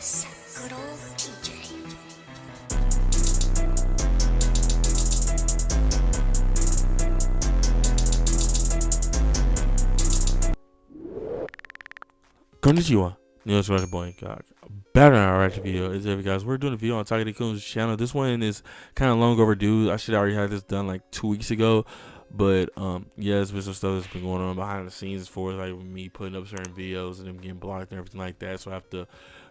Yes, good old TJ. Konnichiwa. News Rush Boy INCOG. Better than our ratchet video is every guys. We're doing a video on OTAKUDAIKUN's channel. This one is kind of long overdue. I should already have this done like 2 weeks ago. But yeah, there's been some stuff that's been going on behind the scenes as far as like me putting up certain videos and them getting blocked and everything like that. So I have to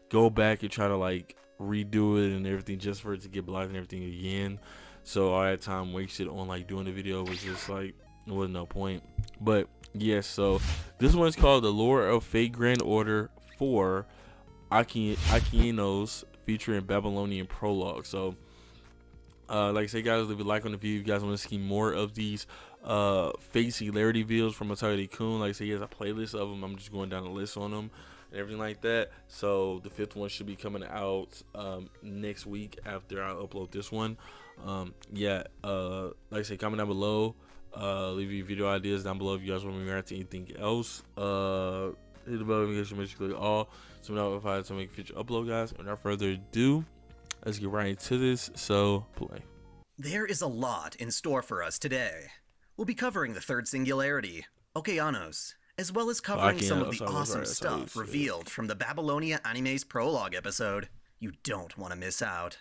go back and try to like redo it and everything just for it to get blocked and everything again. So all that time wasted on like doing the video was just like there was no point. But yes, so this one's called The Lore of FateGrand Order 4 Okeanos, featuring Babylonian Prologue. So like I say, guys, leave a like on the video if you guys want to see more of these Fate Singularity videos from OTAKUDAIKUN. Like I say, he has a playlist of them. I'm just going down the list on them and everything like that. So the 5th one should be coming out next week after I upload this one. Yeah, like I say, comment down below. Leave your video ideas down below if you guys want me to react to anything else. Hit the bell notification, make sure you click all so notified to make future upload, guys. Without further ado, let's get right into this. So play. There is a lot in store for us today. We'll be covering the 3rd singularity, Okeanos, as well as covering some of the awesome stuff revealed from the Babylonia anime's prologue episode. You don't want to miss out.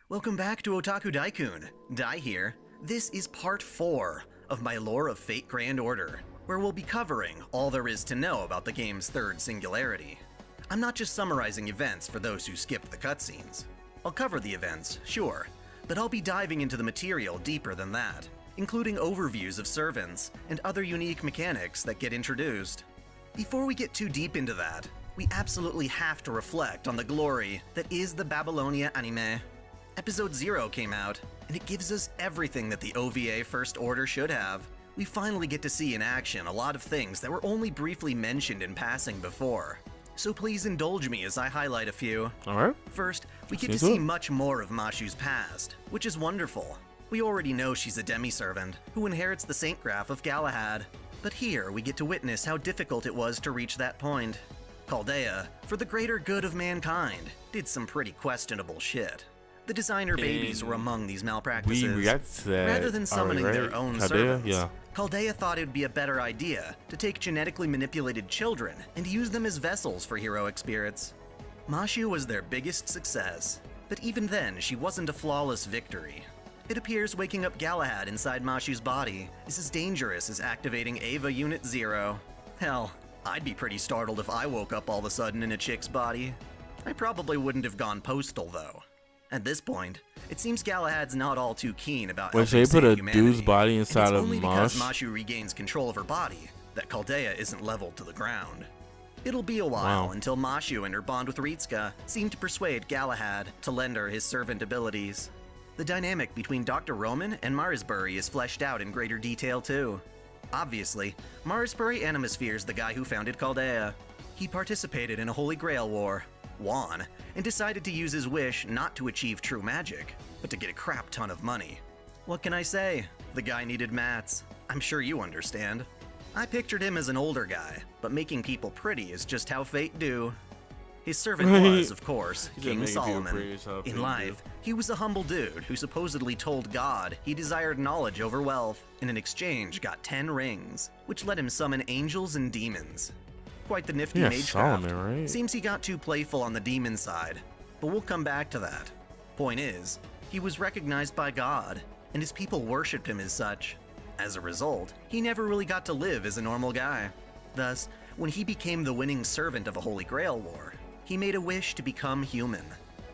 Welcome back to OTAKUDAIKUN. Dai here. This is part 4 of my Lore of FateGrand Order, where we'll be covering all there is to know about the game's 3rd singularity. I'm not just summarizing events for those who skipped the cutscenes. I'll cover the events, sure, but I'll be diving into the material deeper than that, including overviews of servants and other unique mechanics that get introduced. Before we get too deep into that, we absolutely have to reflect on the glory that is the Babylonia anime. Episode 0 came out, and it gives us everything that the OVA First Order should have. We finally get to see in action a lot of things that were only briefly mentioned in passing before. So please indulge me as I highlight a few. Alright. First, we get to see much more of Mashu's past, which is wonderful. We already know she's a demi-servant, who inherits the Saint Graph of Galahad. But here, we get to witness how difficult it was to reach that point. Chaldea, for the greater good of mankind, did some pretty questionable shit. The designer babies were among these malpractices. We react to that. Rather than summoning their own servants, yeah. Chaldea thought it would be a better idea to take genetically manipulated children and use them as vessels for heroic spirits. Mashu was their biggest success, but even then she wasn't a flawless victory. It appears waking up Galahad inside Mashu's body is as dangerous as activating Ava Unit 0. Hell, I'd be pretty startled if I woke up all of a sudden in a chick's body. I probably wouldn't have gone postal though. At this point, it seems Galahad's not all too keen about helping so they put save a humanity, dude's body inside and it's of only because Mash? Mashu regains control of her body that Chaldea isn't leveled to the ground. It'll be a while until Mashu and her bond with Ritsuka seem to persuade Galahad to lend her his servant abilities. The dynamic between Dr. Roman and Marisbury is fleshed out in greater detail too. Obviously, Marisbury Animosphere's the guy who founded Chaldea. He participated in a Holy Grail war, won, and decided to use his wish not to achieve true magic, but to get a crap ton of money. What can I say? The guy needed mats. I'm sure you understand. I pictured him as an older guy, but making people pretty is just how fate do. His servant was, of course, King Solomon. In life, he was a humble dude who supposedly told God he desired knowledge over wealth, and in exchange got 10 rings, which let him summon angels and demons. Quite the nifty magecraft. Right? Seems he got too playful on the demon side, but we'll come back to that. Point is, he was recognized by God, and his people worshipped him as such. As a result, he never really got to live as a normal guy. Thus, when he became the winning servant of a Holy Grail war, he made a wish to become human.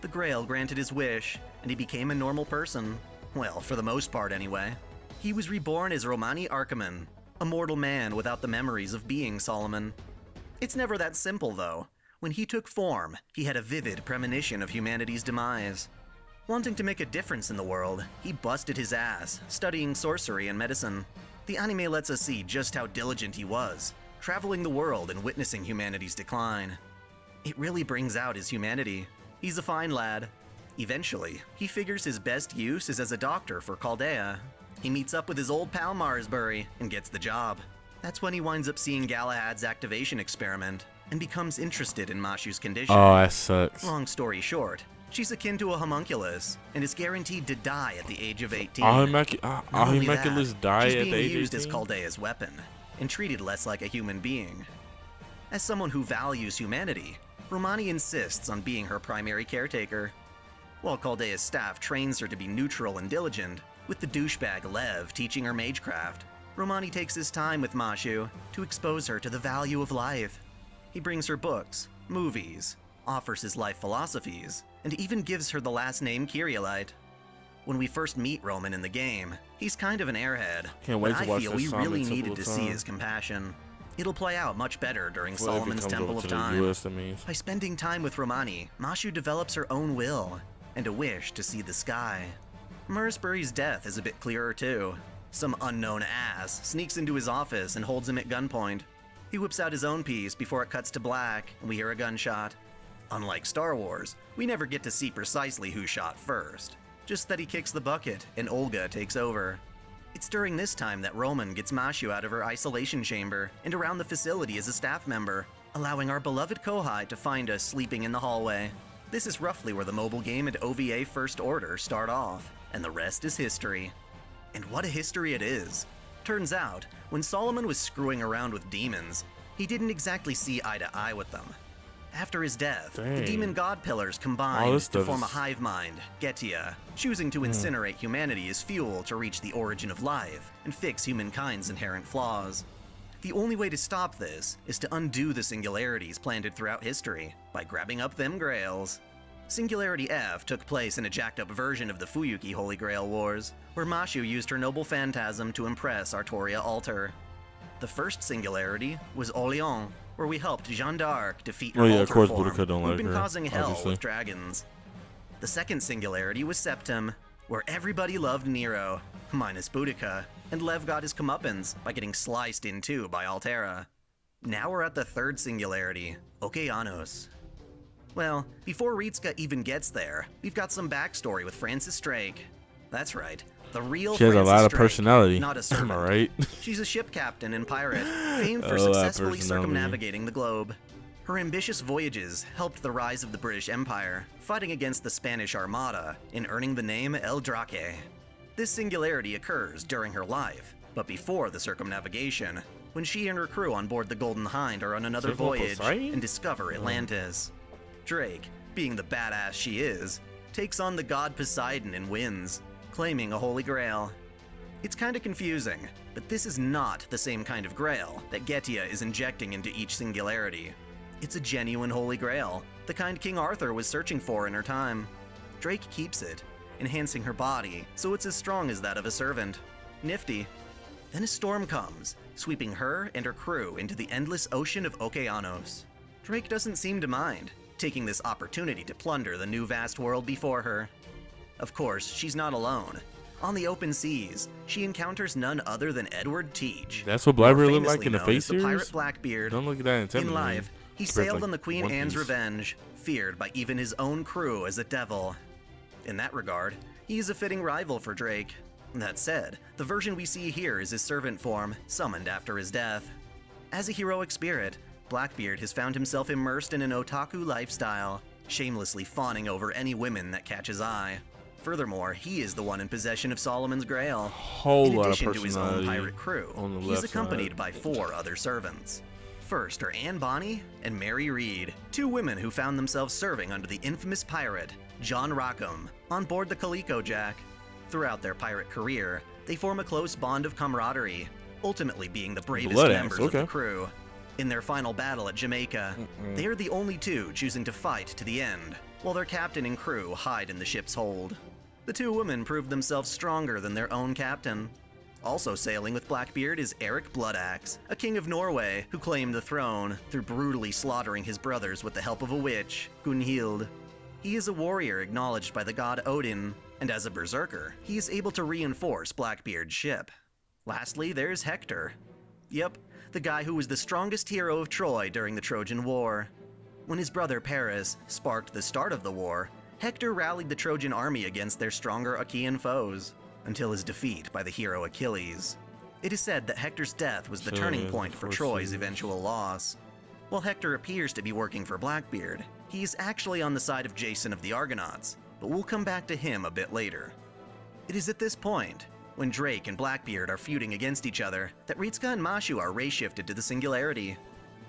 The Grail granted his wish, and he became a normal person. Well, for the most part anyway. He was reborn as Romani Archiman, a mortal man without the memories of being Solomon. It's never that simple, though. When he took form, he had a vivid premonition of humanity's demise. Wanting to make a difference in the world, he busted his ass, studying sorcery and medicine. The anime lets us see just how diligent he was, traveling the world and witnessing humanity's decline. It really brings out his humanity. He's a fine lad. Eventually, he figures his best use is as a doctor for Chaldea. He meets up with his old pal Marsbury and gets the job. That's when he winds up seeing Galahad's activation experiment and becomes interested in Mashu's condition. Oh, that sucks. Long story short, she's akin to a homunculus and is guaranteed to die at the age of 18. Homunculus die she's at being the age of used as 18? Chaldea's weapon and treated less like a human being. As someone who values humanity, Romani insists on being her primary caretaker. While Chaldea's staff trains her to be neutral and diligent, with the douchebag Lev teaching her magecraft, Romani takes his time with Mashu to expose her to the value of life. He brings her books, movies, offers his life philosophies, and even gives her the last name Kyrielite. When we first meet Roman in the game, he's kind of an airhead, Can't wait but to I watch feel this we song really in needed to Temple of see Time. his compassion. It'll play out much better during Well, if it Solomon's comes Temple over of to the Time. US, that means. By spending time with Romani, Mashu develops her own will and a wish to see the sky. Marsbury's death is a bit clearer too. Some unknown ass sneaks into his office and holds him at gunpoint. He whips out his own piece before it cuts to black and we hear a gunshot. Unlike Star Wars, we never get to see precisely who shot first. Just that he kicks the bucket and Olga takes over. It's during this time that Roman gets Mashu out of her isolation chamber and around the facility as a staff member, allowing our beloved Kohai to find us sleeping in the hallway. This is roughly where the mobile game and OVA First Order start off, and the rest is history. And what a history it is. Turns out, when Solomon was screwing around with demons, he didn't exactly see eye to eye with them. After his death, the Dang. demon god pillars All combined this to stuff form a is- hive mind, Getia, choosing to incinerate humanity as fuel to reach the origin of life and fix humankind's inherent flaws. The only way to stop this is to undo the singularities planted throughout history by grabbing up them grails. Singularity F took place in a jacked up version of the Fuyuki Holy Grail Wars, where Mashu used her noble phantasm to impress Artoria Altar. The first singularity was Orléans, where we helped Jeanne d'Arc defeat her Oh yeah, of altar course form, Boudica don't who'd like been her, causing hell obviously. with dragons. The second singularity was Septim, where everybody loved Nero, minus Boudica, and Lev got his comeuppance by getting sliced in two by Altera. Now we're at the third singularity, Okeanos. Well, before Ritska even gets there, we've got some backstory with Frances Drake. That's right, the real She has Frances a lot of Drake, personality. not a Am servant. I right? She's a ship captain and pirate, famed for A lot of successfully personality. circumnavigating the globe. Her ambitious voyages helped the rise of the British Empire, fighting against the Spanish Armada and earning the name El Drake. This singularity occurs during her life, but before the circumnavigation, when she and her crew on board the Golden Hind are on another Is that called voyage Poseidon? and discover Atlantis. Drake, being the badass she is, takes on the god Poseidon and wins, claiming a holy grail. It's kinda confusing, but this is not the same kind of grail that Getia is injecting into each singularity. It's a genuine holy grail, the kind King Arthur was searching for in her time. Drake keeps it, enhancing her body so it's as strong as that of a servant. Nifty. Then a storm comes, sweeping her and her crew into the endless ocean of Okeanos. Drake doesn't seem to mind, taking this opportunity to plunder the new vast world before her. Of course, she's not alone. On the open seas, she encounters none other than Edward Teach. That's what more Blackbeard looked like famously in the known Fate as the pirate series? Blackbeard. Don't look at that intimidating. In life, he Compared to, sailed like, on the Queen One Anne's Piece. Revenge, feared by even his own crew as a devil. In that regard, he is a fitting rival for Drake. That said, the version we see here is his servant form, summoned after his death. As a heroic spirit, Blackbeard has found himself immersed in an otaku lifestyle, shamelessly fawning over any women that catch his eye. Furthermore, he is the one in possession of Solomon's Grail. Whole In lot of addition to his own personality pirate crew, on the he's left accompanied side. by 4 other servants. First are Anne Bonny and Mary Reed, 2 women who found themselves serving under the infamous pirate, John Rackham, on board the Calico Jack. Throughout their pirate career, they form a close bond of camaraderie, ultimately being the bravest Blood axe, members of the okay. crew. In their final battle at Jamaica, they are the only 2 choosing to fight to the end, while their captain and crew hide in the ship's hold. The 2 women proved themselves stronger than their own captain. Also sailing with Blackbeard is Eric Bloodaxe, a king of Norway who claimed the throne through brutally slaughtering his brothers with the help of a witch, Gunhild. He is a warrior acknowledged by the god Odin, and as a berserker, he is able to reinforce Blackbeard's ship. Lastly, there's Hector. Yep, the guy who was the strongest hero of Troy during the Trojan War. When his brother Paris sparked the start of the war, Hector rallied the Trojan army against their stronger Achaean foes, until his defeat by the hero Achilles. It is said that Hector's death was the turning point for Troy's eventual loss. While Hector appears to be working for Blackbeard, he is actually on the side of Jason of the Argonauts, but we'll come back to him a bit later. It is at this point, when Drake and Blackbeard are feuding against each other, that Ritska and Mashu are ray-shifted to the Singularity.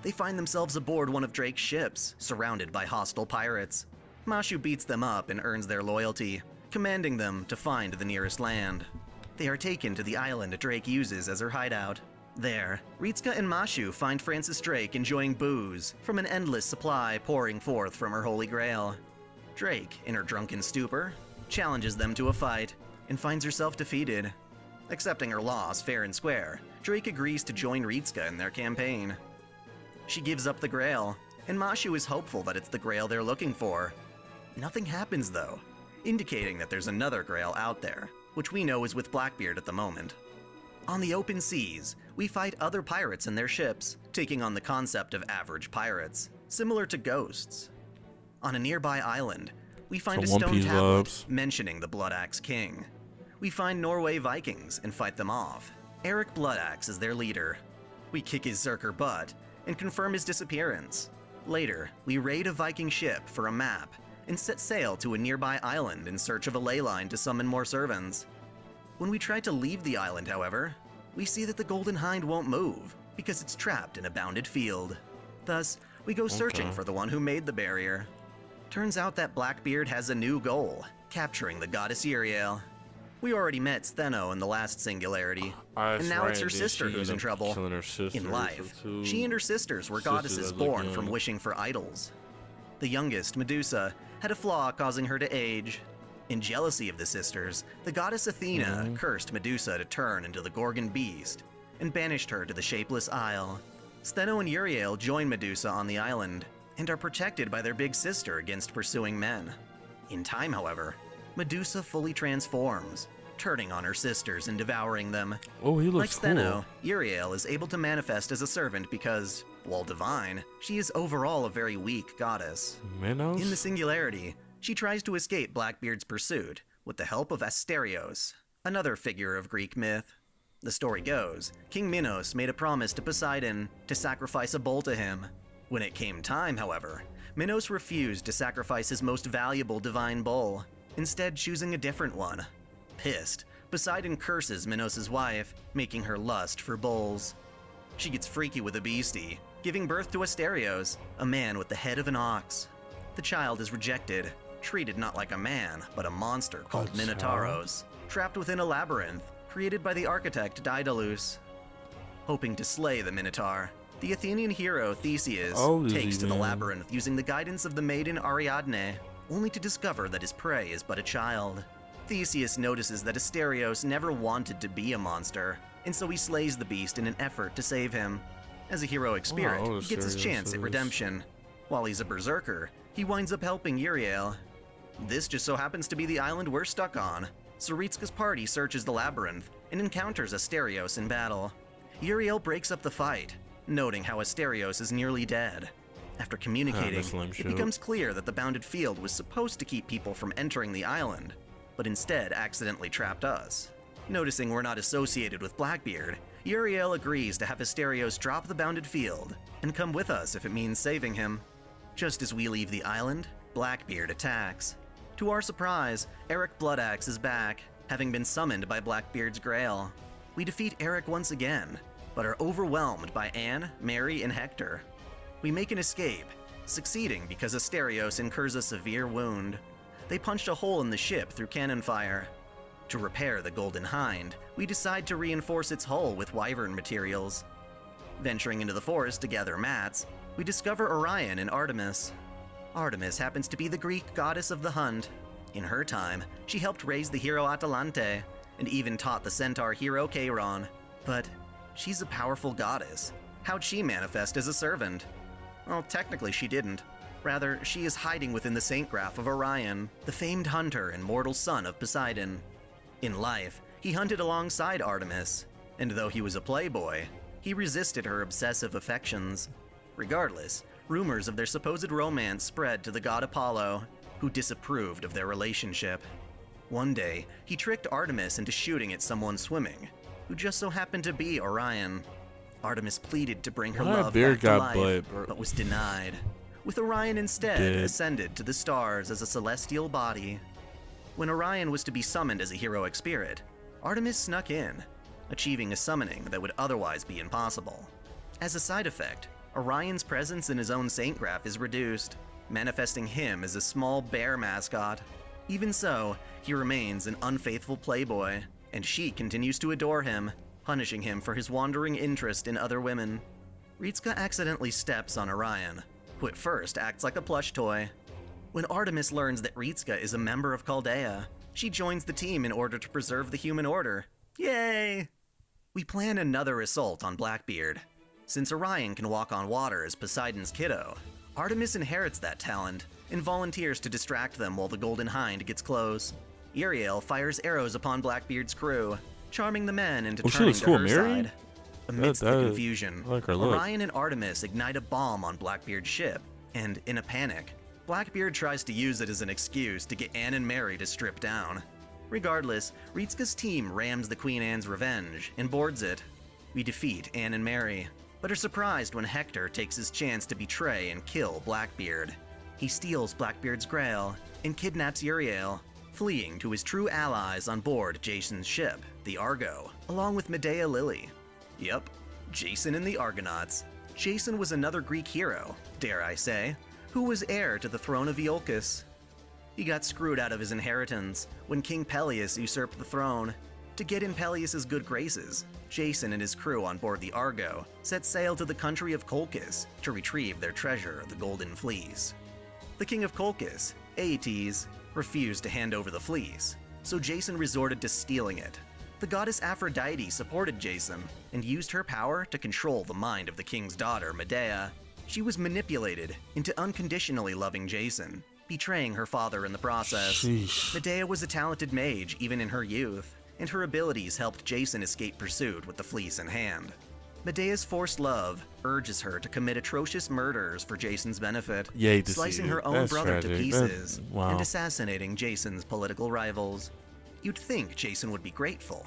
They find themselves aboard one of Drake's ships, surrounded by hostile pirates. Mashu beats them up and earns their loyalty, commanding them to find the nearest land. They are taken to the island Drake uses as her hideout. There, Ritska and Mashu find Francis Drake enjoying booze from an endless supply pouring forth from her Holy Grail. Drake, in her drunken stupor, challenges them to a fight and finds herself defeated. Accepting her loss fair and square, Drake agrees to join Ritska in their campaign. She gives up the Grail, and Mashu is hopeful that it's the Grail they're looking for. Nothing happens though, indicating that there's another Grail out there, which we know is with Blackbeard at the moment. On the open seas, we fight other pirates and their ships, taking on the concept of average pirates, similar to ghosts. On a nearby island, we find a stone tablet mentioning the Bloodaxe King. We find Norway Vikings and fight them off. Eric Bloodaxe is their leader. We kick his Zerker butt and confirm his disappearance. Later, we raid a Viking ship for a map and set sail to a nearby island in search of a ley line to summon more servants. When we try to leave the island, however, we see that the Golden Hind won't move because it's trapped in a bounded field. Thus, we go searching for the one who made the barrier. Turns out that Blackbeard has a new goal, capturing the goddess Uriel. We already met Stheno in the last Singularity, and now it's her sister who's in trouble. In life, she and her sisters were goddesses born from wishing for idols. The youngest, Medusa, had a flaw causing her to age. In jealousy of the sisters, the goddess Athena cursed Medusa to turn into the Gorgon beast, and banished her to the Shapeless Isle. Stheno and Uriel join Medusa on the island, and are protected by their big sister against pursuing men. In time, however, Medusa fully transforms, turning on her sisters and devouring them. Oh, he looks like Stheno, Uriel is able to manifest as a servant because, while divine, she is overall a very weak goddess. Minos? In the Singularity, she tries to escape Blackbeard's pursuit with the help of Asterios, another figure of Greek myth. The story goes, King Minos made a promise to Poseidon to sacrifice a bull to him. When it came time, however, Minos refused to sacrifice his most valuable divine bull, instead choosing a different one. Pissed, Poseidon curses Minos' wife, making her lust for bulls. She gets freaky with a beastie, giving birth to Asterios, a man with the head of an ox. The child is rejected, treated not like a man, but a monster called Minotauros, trapped within a labyrinth created by the architect Daedalus. Hoping to slay the Minotaur, the Athenian hero Theseus takes to the labyrinth using the guidance of the maiden Ariadne, only to discover that his prey is but a child. Theseus notices that Asterios never wanted to be a monster, and so he slays the beast in an effort to save him. As a heroic spirit, he gets his chance at redemption. While he's a berserker, he winds up helping Uriel. This just so happens to be the island we're stuck on, so Ritska's party searches the labyrinth and encounters Asterios in battle. Uriel breaks up the fight, noting how Asterios is nearly dead. After communicating, it becomes clear that the bounded field was supposed to keep people from entering the island, but instead accidentally trapped us. Noticing we're not associated with Blackbeard, Uriel agrees to have Asterios drop the bounded field and come with us if it means saving him. Just as we leave the island, Blackbeard attacks. To our surprise, Eric Bloodaxe is back, having been summoned by Blackbeard's Grail. We defeat Eric once again, but are overwhelmed by Anne, Mary, and Hector. We make an escape, succeeding because Asterios incurs a severe wound. They punched a hole in the ship through cannon fire. To repair the Golden Hind, we decide to reinforce its hull with wyvern materials. Venturing into the forest to gather mats, we discover Orion and Artemis. Artemis happens to be the Greek goddess of the hunt. In her time, she helped raise the hero Atalante, and even taught the centaur hero Cheiron. But she's a powerful goddess. How'd she manifest as a servant? Well, technically she didn't. Rather, she is hiding within the Saint Graph of Orion, the famed hunter and mortal son of Poseidon. In life, he hunted alongside Artemis, and though he was a playboy, he resisted her obsessive affections. Regardless, rumors of their supposed romance spread to the god Apollo, who disapproved of their relationship. One day, he tricked Artemis into shooting at someone swimming, who just so happened to be Orion. Artemis pleaded to bring her love back to life, but was denied, with Orion instead ascended to the stars as a celestial body. When Orion was to be summoned as a heroic spirit, Artemis snuck in, achieving a summoning that would otherwise be impossible. As a side effect, Orion's presence in his own saint graph is reduced, manifesting him as a small bear mascot. Even so, he remains an unfaithful playboy, and she continues to adore him, punishing him for his wandering interest in other women. Ritska accidentally steps on Orion, who at first acts like a plush toy. When Artemis learns that Ritska is a member of Chaldea, she joins the team in order to preserve the human order. Yay! We plan another assault on Blackbeard. Since Orion can walk on water as Poseidon's kiddo, Artemis inherits that talent and volunteers to distract them while the Golden Hind gets close. Uriel fires arrows upon Blackbeard's crew, charming the men into turning to her side. Amidst the confusion, Orion and Artemis ignite a bomb on Blackbeard's ship, and in a panic, Blackbeard tries to use it as an excuse to get Anne and Mary to strip down. Regardless, Ritska's team rams the Queen Anne's Revenge and boards it. We defeat Anne and Mary, but are surprised when Hector takes his chance to betray and kill Blackbeard. He steals Blackbeard's grail and kidnaps Uriel, fleeing to his true allies on board Jason's ship, the Argo, along with Medea Lily. Yep, Jason and the Argonauts. Jason was another Greek hero, dare I say, who was heir to the throne of Iolcus. He got screwed out of his inheritance when King Peleus usurped the throne. To get in Peleus' good graces, Jason and his crew on board the Argo set sail to the country of Colchis to retrieve their treasure, the Golden Fleece. The king of Colchis, Aeetes, refused to hand over the fleece, so Jason resorted to stealing it. The goddess Aphrodite supported Jason and used her power to control the mind of the king's daughter, Medea. She was manipulated into unconditionally loving Jason, betraying her father in the process. Sheesh. Medea was a talented mage even in her youth, and her abilities helped Jason escape pursuit with the fleece in hand. Medea's forced love urges her to commit atrocious murders for Jason's benefit, slicing her own brother to pieces and assassinating Jason's political rivals. You'd think Jason would be grateful,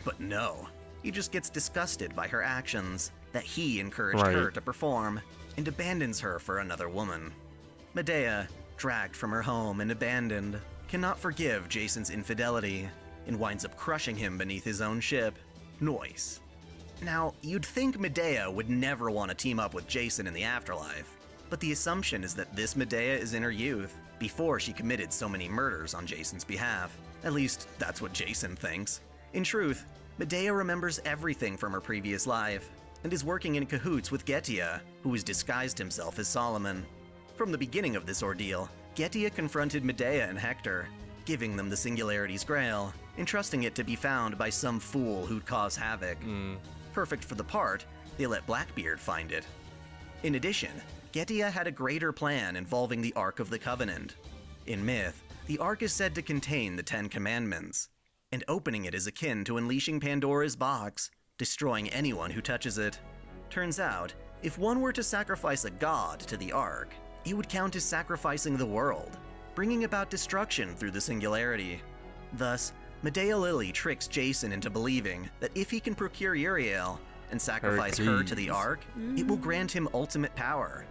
but no. He just gets disgusted by her actions that he encouraged her to perform and abandons her for another woman. Medea, dragged from her home and abandoned, cannot forgive Jason's infidelity and winds up crushing him beneath his own ship, Noise. Now, you'd think Medea would never want to team up with Jason in the afterlife, but the assumption is that this Medea is in her youth, before she committed so many murders on Jason's behalf. At least, that's what Jason thinks. In truth, Medea remembers everything from her previous life, and is working in cahoots with Getia, who has disguised himself as Solomon. From the beginning of this ordeal, Getia confronted Medea and Hector, giving them the Singularity's Grail, entrusting it to be found by some fool who'd cause havoc. Perfect for the part, they let Blackbeard find it. In addition, Getia had a greater plan involving the Ark of the Covenant. In myth, the Ark is said to contain the 10 Commandments, and opening it is akin to unleashing Pandora's box, destroying anyone who touches it. Turns out, if one were to sacrifice a god to the Ark, it would count as sacrificing the world, bringing about destruction through the Singularity. Thus, Medea Lily tricks Jason into believing that if he can procure Uriel and sacrifice her to the Ark, it will grant him ultimate power.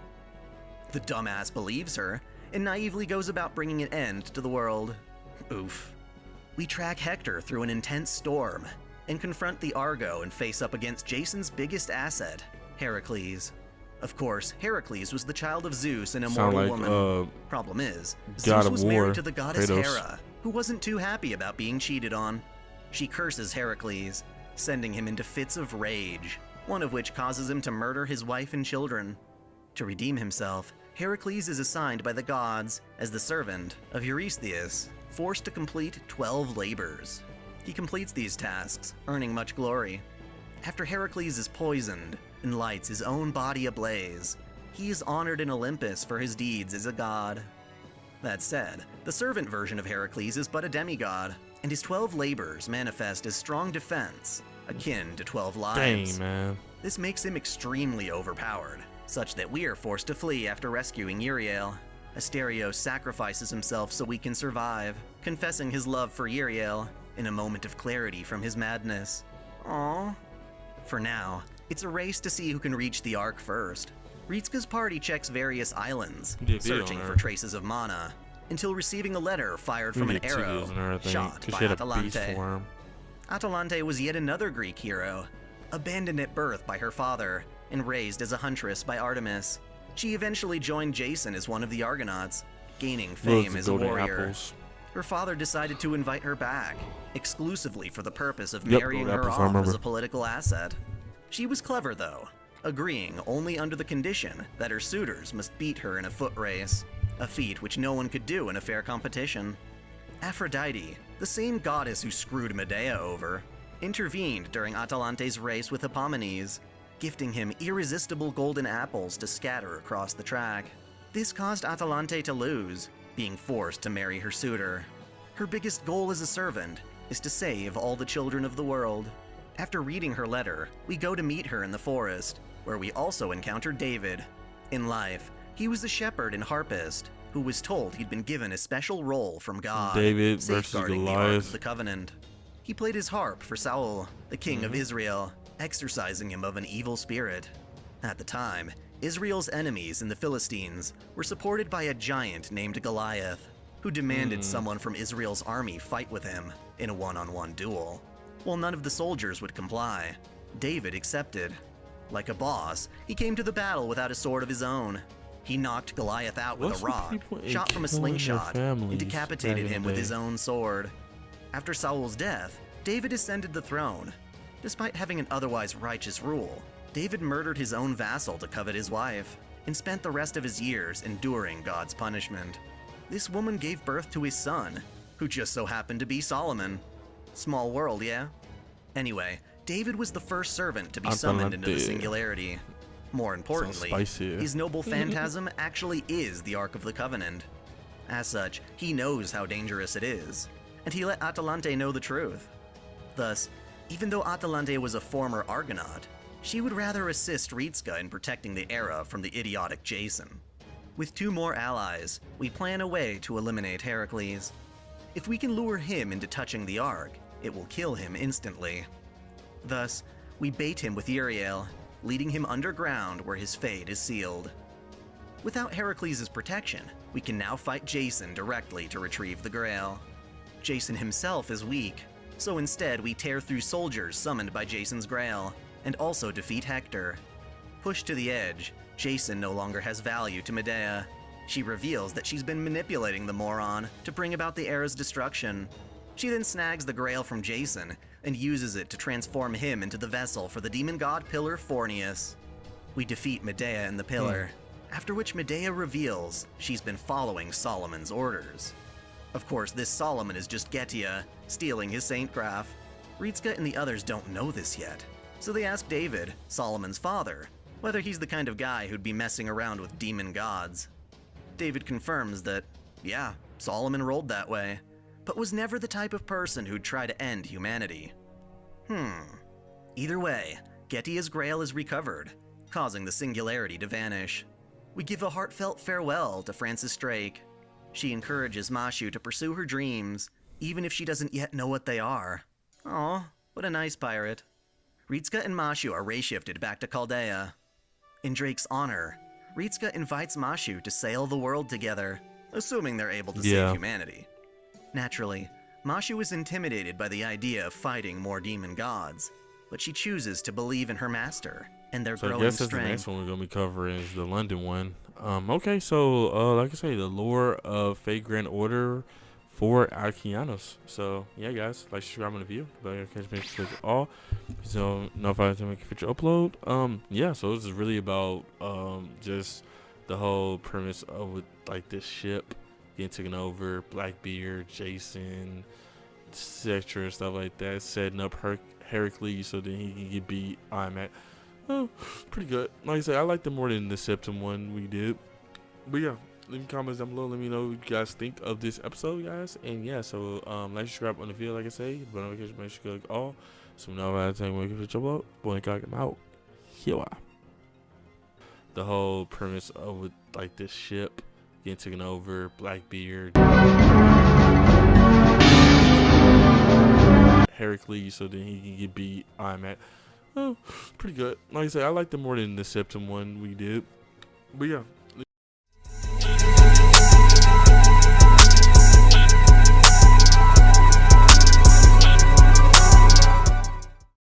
The dumbass believes her and naively goes about bringing an end to the world. Oof. We track Hector through an intense storm and confront the Argo and face up against Jason's biggest asset, Heracles. Of course, Heracles was the child of Zeus, an immortal woman. Problem is, Zeus was married to the goddess Hera, who wasn't too happy about being cheated on. She curses Heracles, sending him into fits of rage, one of which causes him to murder his wife and children. To redeem himself, Heracles is assigned by the gods as the servant of Eurystheus, forced to complete 12 labors. He completes these tasks, earning much glory. After Heracles is poisoned and lights his own body ablaze, he is honored in Olympus for his deeds as a god. That said, the servant version of Heracles is but a demigod, and his 12 labors manifest as strong defense, akin to 12 lives. Dang, man. This makes him extremely overpowered, such that we are forced to flee after rescuing Uriel. Asterios sacrifices himself so we can survive, confessing his love for Uriel in a moment of clarity from his madness. Aww. For now, it's a race to see who can reach the Ark first. Ritska's party checks various islands, searching for traces of mana, until receiving a letter fired from an arrow shot by Atalante. Atalante was yet another Greek hero, abandoned at birth by her father and raised as a huntress by Artemis. She eventually joined Jason as one of the Argonauts, gaining fame as a warrior. Her father decided to invite her back, exclusively for the purpose of marrying her off as a political asset. She was clever though, agreeing only under the condition that her suitors must beat her in a foot race, a feat which no one could do in a fair competition. Aphrodite, the same goddess who screwed Medea over, intervened during Atalante's race with Epaminondas, gifting him irresistible golden apples to scatter across the track. This caused Atalante to lose, being forced to marry her suitor. Her biggest goal as a servant is to save all the children of the world. After reading her letter, we go to meet her in the forest, where we also encounter David. In life, he was a shepherd and harpist, who was told he'd been given a special role from God, David safeguarding the Ark of the Covenant. He played his harp for Saul, the king of Israel, exorcising him of an evil spirit. At the time, Israel's enemies in the Philistines were supported by a giant named Goliath, who demanded someone from Israel's army fight with him in a one-on-one duel. While none of the soldiers would comply, David accepted. Like a boss, he came to the battle without a sword of his own. He knocked Goliath out with a rock, shot from a slingshot, and decapitated him with his own sword. After Saul's death, David ascended the throne. Despite having an otherwise righteous rule, David murdered his own vassal to covet his wife, and spent the rest of his years enduring God's punishment. This woman gave birth to his son, who just so happened to be Solomon. Small world, yeah? Anyway, David was the first servant to be summoned into the Singularity. More importantly, his noble phantasm actually is the Ark of the Covenant. As such, he knows how dangerous it is, and he let Atalante know the truth. Thus, even though Atalante was a former Argonaut, she would rather assist Ritska in protecting the era from the idiotic Jason. With 2 more allies, we plan a way to eliminate Heracles. If we can lure him into touching the Ark, it will kill him instantly. Thus, we bait him with Uriel, leading him underground where his fate is sealed. Without Heracles' protection, we can now fight Jason directly to retrieve the Grail. Jason himself is weak, so instead we tear through soldiers summoned by Jason's Grail, and also defeat Hector. Pushed to the edge, Jason no longer has value to Medea. She reveals that she's been manipulating the moron to bring about the era's destruction. She then snags the Grail from Jason and uses it to transform him into the vessel for the demon god pillar Phornius. We defeat Medea in the pillar, after which Medea reveals she's been following Solomon's orders. Of course, this Solomon is just Getia, stealing his saint graph. Ritska and the others don't know this yet, so they ask David, Solomon's father, whether he's the kind of guy who'd be messing around with demon gods. David confirms that, yeah, Solomon rolled that way, but was never the type of person who'd try to end humanity. Either way, Getia's Grail is recovered, causing the Singularity to vanish. We give a heartfelt farewell to Francis Drake. She encourages Mashu to pursue her dreams, even if she doesn't yet know what they are. Aw, what a nice pirate. Ritska and Mashu are ray-shifted back to Chaldea. In Drake's honor, Ritska invites Mashu to sail the world together, assuming they're able to save humanity. Naturally, Mashu is intimidated by the idea of fighting more demon gods, but she chooses to believe in her master and their growing I guess that's strength. the next one we're going to be covering is the London one. Okay, so like I say, the lore of FateGrand Order for Okeanos. So yeah, guys, like, subscribe on the video, but catch me click all, so notified to make a future upload. Yeah, so this is really about just the whole premise of like this ship getting taken over, Blackbeard, Jason, etc. and stuff like that, setting up Heracles so then he can get beat. Pretty good. Like I said, I like them more than the Septim one we did. But yeah, leave comments down below. Let me know what you guys think of this episode, guys. And yeah, so like, subscribe on the video, like I say, but notifications, make sure you click all, so now I time when you can up. Boy, I got him out. Here. The whole premise of like this ship getting taken over, Blackbeard, Heracles, so then he can get beat. I'm at, oh, pretty good. Like I said, I like them more than the Septim one we did. But yeah,